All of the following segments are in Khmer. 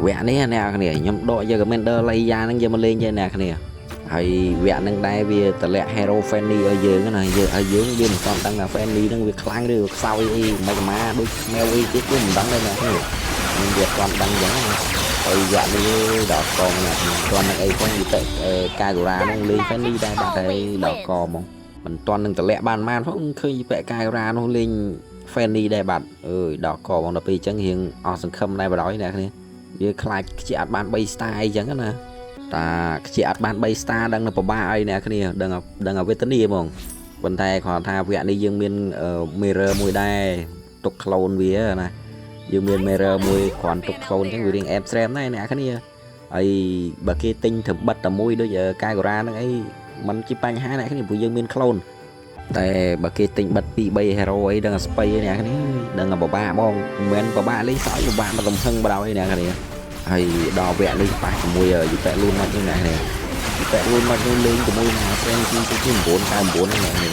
vẽ này nè cái này nhóm đội giờ commander lấy ra nó giờ mà lên chơi nè cái này hay vẽ năng đai vì tờ lẹ hero fanny ở dưới cái này giờ ở dưới dưới mình còn đang là fanny đang việc khlang được sau đi mấy má đôi mèo đi chết của mình đăng đây nè cái này mình việc còn đang giống rồi vẽ đi đỏ còn là toàn là ấy có gì tệ Kagura nó lên fanny đây bạn thấy đỏ cò mà mình toàn đang tờ lẹ bàn man không khơi vẽ Kagura nó lên fanny đây bạn ơi đỏ cò bằng đập đi chẳng hiện ở sân khâm này và đói nè cái này việc khai chị ăn ban bay style chẳngนะแต่chị ăn ban bay star ดังនៅប្របាអីអ្នកគ្នាដឹងឲ្យវេទនីហ្មងប៉ុន្តែគាត់ថាវគ្គនេះយើងមាន mirror មួយដែរទុក clone វាណាយើងមាន mirror មួយគ្រាន់ទុក clone អញ្ចឹងវារៀង app stream ដែរអ្នកគ្នាហើយបើគេទិញធ្វើបិទតែមួយដូច Kagura ហ្នឹងអីมันជាបញ្ហាអ្នកគ្នាព្រោះយើងមាន clone តែបើគេទិញបិទ2 3 hero អីដឹងស្ពៃអ្នកគ្នាដឹងពិបាកហ្មងមិនមែនពិបាកលេងសើចពិបាកមកកំហឹងបដ ாய் អ្នកគ្នាហើយដល់វគ្គលេងប៉ះជាមួយយូប៉ែលូនមកនេះអ្នកគ្នាយូប៉ែលូនមកនេះលេងជាមួយណាហ្វ្រេនទី9 99អ្នកគ្នា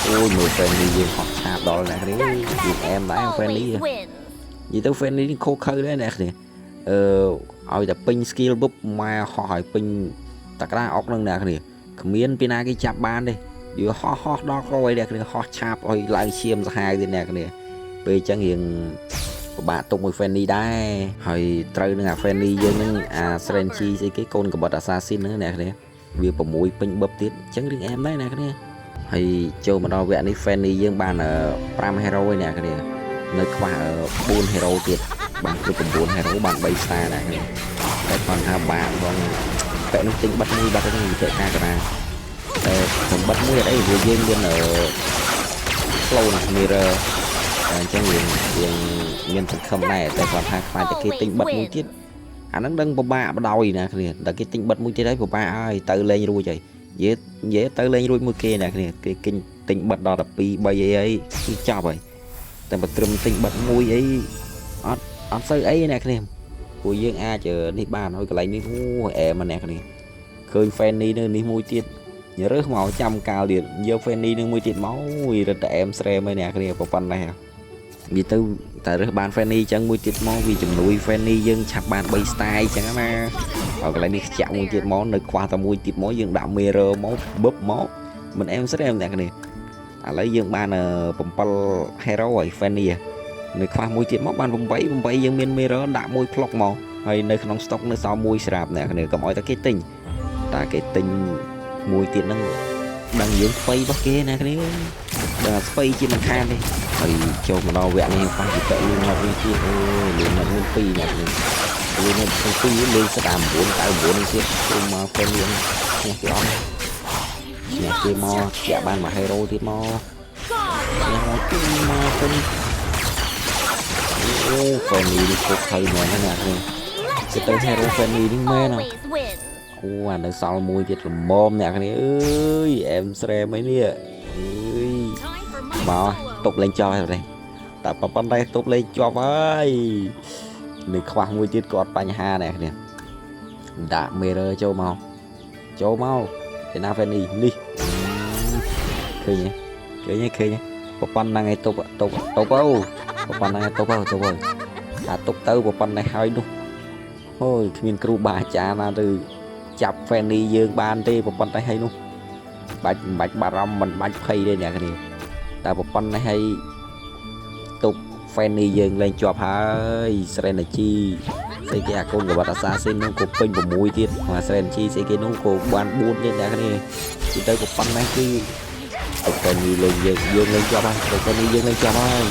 អូយមើលហ្វ្រេននេះយើងហត់ឆាបដល់អ្នកគ្នាយើងអែមដែរហ្វ្រេននេះនិយាយទៅហ្វ្រេននេះខូខើដែរអ្នកគ្នាឲ្យតែពេញ skill បុបមកហោះឲ្យពេញតក្រាអុកនឹងអ្នកគ្នាគ្មានពីណាគេចាប់បានទេយូហោះដល់ក្រោយអ្នកគ្នាហោះឆាបឲ្យឡើងឈាមសាហាវទៀតអ្នកគ្នាពេលអញ្ចឹងយើងពិបាកទុកមួយ Fanny ដែរហើយត្រូវនឹងអា Fanny យើងនឹងអា Strange ស្អីគេកូនកបិត Assassin ហ្នឹងអ្នកគ្នាវា6ពេញបឹបទៀតអញ្ចឹងរឿងអែមដែរអ្នកគ្នាហើយចូលមកដល់វគ្គនេះ Fanny យើងបាន5 hero ឯអ្នកគ្នានៅខ្វះ4 hero ទៀតបានគឺ9 hero បាន3 star ដែរគ្នាតែគាត់ថាបានបងតែនោះទិញបិទមួយបាត់ទៅវិទ្យាការកណាតែខ្ញុំបិទមួយអីព្រោះយើងមានclone mirror អញ្ចឹងយើងមានសង្ឃឹមដែរតែគាត់ថាខ្លាចតែគេទិញបិទមួយទៀតអាហ្នឹងដឹងពិបាកបដ ாய் ណាគ្នាតែគេទិញបិទមួយទៀតហើយពិបាកហើយទៅលេងរួចហើយនិយាយទៅលេងរួចមួយគេណាគ្នាគេទិញបិទដល់12 3អីគឺចប់ហើយតែបើត្រឹមទិញបិទមួយអីអត់សូវអីណាគ្នាព្រោះយើងអាចនេះបានហើយកន្លែងនេះអូអែមកអ្នកគ្នាឃើញ Fanny នៅនេះមួយទៀតរើសមកចាំកាលទៀតយក Fanny នឹងមួយទៀតមករត់តែអែមស្រែមហើយអ្នកគ្នាប៉ុណ្ណេះវាទៅតែរើសបាន Fanny អញ្ចឹងមួយទៀតមកវាជំនួយ Fanny យើងឆាប់បាន3 style អញ្ចឹងណាហើយកន្លែងនេះខ្ជាក់មួយទៀតមកនៅខ្វះតែមួយទៀតមកយើងដាក់ mirror មកបឹបមកមិនអែមស្រែមអ្នកគ្នាឥឡូវយើងបាន7 hero ហើយ Fanny នៅខ្វះមួយទៀតមកបាន8យើងមាន mirror ដាក់មួយផ្លុកមកហើយនៅក្នុង stock នៅសល់មួយស្រាប់អ្នកគ្នាកុំឲ្យតែគេទិញតែគេទិញមួយទៀតហ្នឹងដឹងយើងស្បៃរបស់គេណាគ្នាដឹងស្បៃជាមិនខានទេហើយចូលមកដល់វគ្គនេះប៉ះទៅលឿនមកវិញទៀតអូយលឿនមកវិញ2ណាគ្នាលឿនមក2លេងស្ដាម9 99ទៀតចូលមកពេលលឿននេះគេអត់នេះគេមកជាបានមក hero ទៀតមកនេះមកពេញអូ Fanny នេះគប់ហើយមែនណាអ្នកគ្នាគេទៅ hero Fanny នេះមែនណាអូអានៅសល់មួយទៀតល្មមអ្នកគ្នាអើយអែមស្រែមអីនេះអើយមកតុបលេងចោលហើយតែប៉ុន្តែតុបលេងជាប់ហើយនៅខ្វះមួយទៀតក៏អត់បញ្ហាដែរគ្នាដាក់ mirror ចូលមកពីណា Fanny នេះឃើញប៉ុណ្ណឹងឯតុបអូប៉ុណ្ណឹងឯតុបហើយអាតុបទៅប៉ុណ្ណេះហើយនោះអូយគ្មានគ្រូបាអាចារ្យណាទៅចាប់ Fanny យើងបានទេប៉ុណ្ណេះហើយនោះបាច់បារម្ភមិនបាច់ភ័យទេអ្នកគ្នាតែប៉ុណ្ណេះហើយទុក Fanny យើងលេងជាប់ហើយ Strategy ស្អីគេអាកូនកបិត Assassin នោះក៏ពេញ6ទៀតមក Strategy ស្អីគេនោះក៏បាន4ទៀតអ្នកគ្នាទីទៅប៉ុណ្ណេះគឺFanny លេងយើងលេងជាប់ហើយ Fanny យើងលេងជាប់ហើយ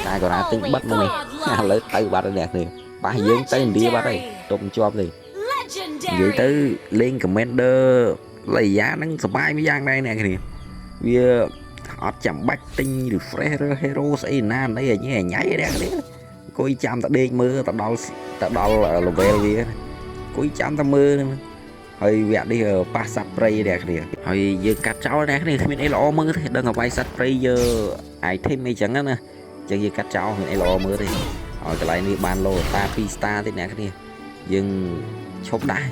តែក៏ណាទិញបិទមកនេះឥឡូវទៅបាត់ហើយអ្នកគ្នាប៉ះយើងទៅឥណ្ឌាបាត់ហើយទុកជាប់ទេនិយាយទៅលេង commander លៃយ៉ាហ្នឹងសប្បាយមួយយ៉ាងដែរអ្នកគ្នាវាអត់ចាំបាច់ទិញ refresh hero ស្អីណាណីអញញ៉ៃអ្នកគ្នាអង្គុយចាំតែដេកមើលទៅដល់ level វាអង្គុយចាំតែមើលហើយវគ្គនេះប៉ះសัตว์ព្រៃអ្នកគ្នាហើយយើងកាត់ចោលអ្នកគ្នាគ្មានអីល្អមើលទេដឹងតែវាយសัตว์ព្រៃយក item អីចឹងណាចឹងយើងកាត់ចោលគ្មានអីល្អមើលទេហើយកន្លែងនេះបាន low តា2 star ទេអ្នកគ្នាយើងឈប់ដាក់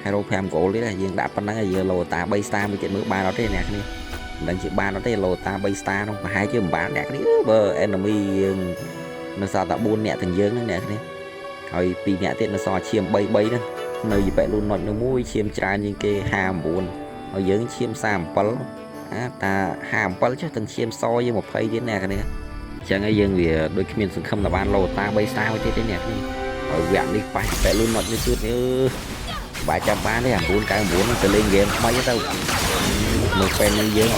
hero 5 goal ទេយើងដាក់ប៉ុណ្ណឹងយើង low តា3 star មួយទៀតមើលបានអត់ទេអ្នកគ្នាមិនដឹងជាបានអត់ទេ low តា3 star នោះប្រហែលជាមិនបានអ្នកគ្នាបើ enemy យើង nó sao tạo buôn nè từng dướng nè này rồi pi nè tiết nó so chiêm bay bay đó nơi gì vậy luôn nó mũi chiêm trai như cái hàm buồn rồi dướng chiêm sam pal ta hàm pal chứ từng chiêm so với một phay thế nè cái này chẳng ai dưng vì đôi khi mình không là ban lô ta bay sao thế nè rồi vẹn đi phải phải luôn nó như chút như 330 đấy à 4 cái 4 từ lên game mấy đâu một fan như dương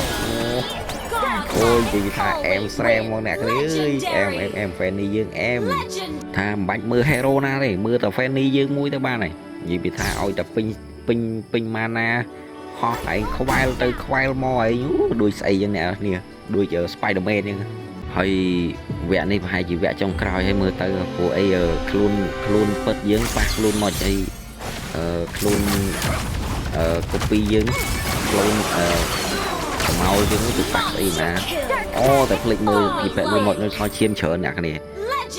ôi gì tha em xem con nè em fan đi dương em tha bánh mưa hero na này mưa tờ fan đi dương mũi tới ba này gì bị tha ôi tập pin mana ho phải không ai từ không ai mò ấy đuôi xây như nè nè đuôi chờ Spiderman nhưng hơi vẽ này hai chị vẽ trong cào hay mưa tới của ấy clone bớt dương pa clone một chơi clone copy dương clone màu dương từ bạc đây mà tại click mưa thì phải luôn một nơi so chiêm trở nè cái này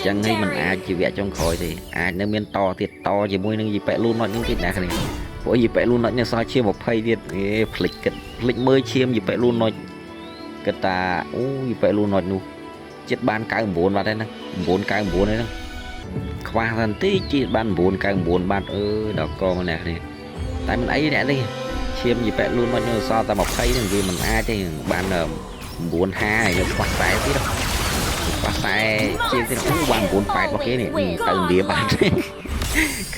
chẳng hay mình ai chỉ vẽ trong khỏi thì nó miền to thiệt to chỉ môiนึงgì phải luôn một những cái nè cái này của gì phải luôn nó như so chiêm một phay thiệt click mưa chiêm gì phải luôn nói cái ta gì phải luôn nói nu chết ban cái 4 vào đây nè 4 cái 4 đấy nè khoa thần tí chỉ ban 4 cái 4 ban đọc con nè này tại mình ấy nè đi chiêm gì phải luôn bao nhiêu so ta một thấy vì mình ai thì ban 42 rồi quạt tay tí đâu quạt tay chiêm thì cũng ban 48 bao cái này từng địa bàn cái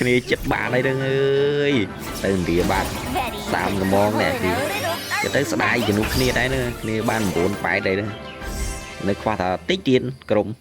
này chết bà đây đừng ơi từng địa bàn sao cái món nè thì cái tới sẽ đai cho nó kia đấy nữa kia ban 48 đây nữa nó khoa thà tích tiền cụm